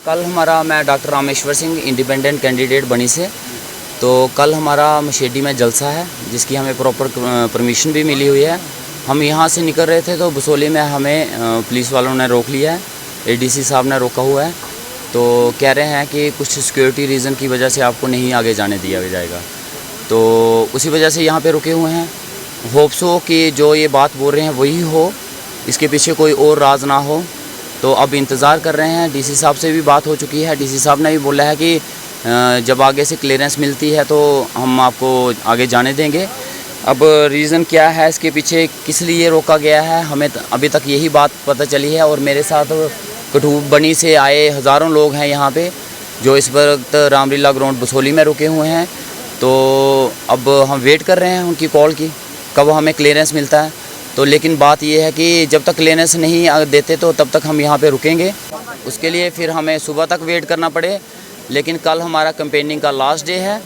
कल हमारा मैं doctor Rameshwar Singh independent candidate बनी से, तो कल हमारा मशेडी में जलसा है जिसकी हमें प्रॉपर परमिशन भी मिली हुई है। हम यहाँ से निकल रहे थे तो बसोली में हमें पुलिस वालों ने रोक लिया है, एडीसी साहब ने रोका हुआ है। तो कह रहे हैं कि कुछ सिक्योरिटी रीज़न की वजह से आपको नहीं आगे जाने दिया जाएगा, तो उसी वजह से यहाँ पे रुके हुए हैं। होप्स हो कि जो ये बात बोल रहे हैं वही हो, इसके पीछे कोई और राज ना हो। तो अब इंतज़ार कर रहे हैं। डीसी साहब से भी बात हो चुकी है, डीसी साहब ने भी बोला है कि जब आगे से क्लियरेंस मिलती है तो हम आपको आगे जाने देंगे। अब रीज़न क्या है, इसके पीछे किस लिए रोका गया है, हमें अभी तक यही बात पता चली है। और मेरे साथ कठूब बनी से आए हज़ारों लोग हैं यहाँ पे, जो इस वक्त रामलीला ग्राउंड बसोली में रुके हुए हैं। तो अब हम वेट कर रहे हैं उनकी कॉल की, कब हमें क्लियरेंस मिलता है। तो लेकिन बात यह है कि जब तक क्लियरेंस नहीं देते तो तब तक हम यहाँ पे रुकेंगे। उसके लिए फिर हमें सुबह तक वेट करना पड़े। लेकिन कल हमारा कैंपेनिंग का लास्ट डे है,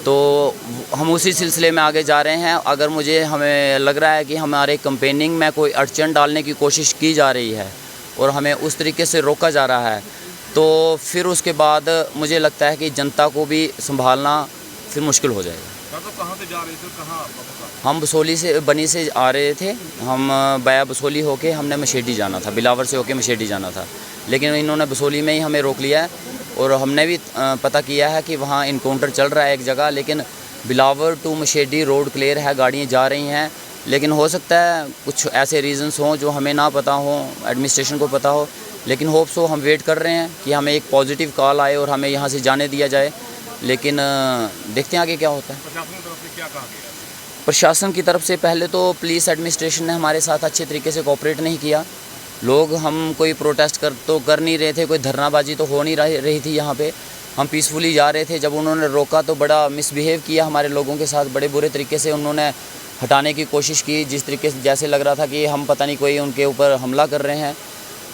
तो हम उसी सिलसिले में आगे जा रहे हैं। अगर हमें लग रहा है कि हमारे कैंपेनिंग में कोई अड़चन डालने की कोशिश की जा रही है और हमें उस तरीके से रोका जा रहा है, तो फिर उसके बाद मुझे लगता है कि जनता को भी संभालना फिर मुश्किल हो जाएगा। तो कहाँ से जा रहे थे, कहाँ? हम बसोली से बनी से आ रहे थे। हम बया बसोली होके हमने मशेडी जाना था, बिलावर से होके मशेडी जाना था, लेकिन इन्होंने बसोली में ही हमें रोक लिया है। और हमने भी पता किया है कि वहाँ इनकाउंटर चल रहा है एक जगह, लेकिन बिलावर टू मशेडी रोड क्लियर है, गाड़ियाँ जा रही हैं। लेकिन हो सकता है कुछ ऐसे रीज़न्स हों जो हमें ना पता हो, एडमिनिस्ट्रेशन को पता हो। लेकिन होप्स हो, हम वेट कर रहे हैं कि हमें एक पॉजिटिव कॉल आए और हमें यहाँ से जाने दिया जाए। लेकिन देखते हैं आगे क्या होता है। प्रशासन की तरफ से क्या कहा गया? प्रशासन की तरफ से पहले तो पुलिस एडमिनिस्ट्रेशन ने हमारे साथ अच्छे तरीके से कोऑपरेट नहीं किया। लोग हम कोई प्रोटेस्ट कर नहीं रहे थे, कोई धरनाबाजी तो हो नहीं रही थी यहाँ पे। हम पीसफुली जा रहे थे। जब उन्होंने रोका तो बड़ा मिसबिहेव किया हमारे लोगों के साथ, बड़े बुरे तरीके से उन्होंने हटाने की कोशिश की, जिस तरीके से जैसे लग रहा था कि हम पता नहीं कोई उनके ऊपर हमला कर रहे हैं।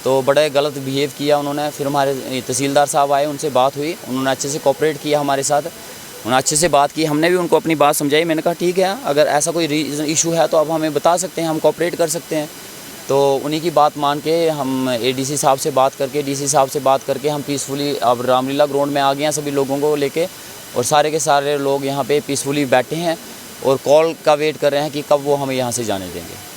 तो बड़े गलत बिहेव किया उन्होंने। फिर हमारे तहसीलदार साहब आए, उनसे बात हुई, उन्होंने अच्छे से कोऑपरेट किया हमारे साथ, उन्होंने अच्छे से बात की। हमने भी उनको अपनी बात समझाई। मैंने कहा ठीक है, अगर ऐसा कोई इशू है तो आप हमें बता सकते हैं, हम कोऑपरेट कर सकते हैं। तो उन्हीं की बात मान के हम एडीसी साहब से बात करके, डीसी साहब से बात करके हम पीसफुली अब रामलीला ग्राउंड में आ गए हैं सभी लोगों को लेके। और सारे के सारे लोग यहाँ पे पीसफुली बैठे हैं और कॉल का वेट कर रहे हैं कि कब वो हमें यहाँ से जाने देंगे।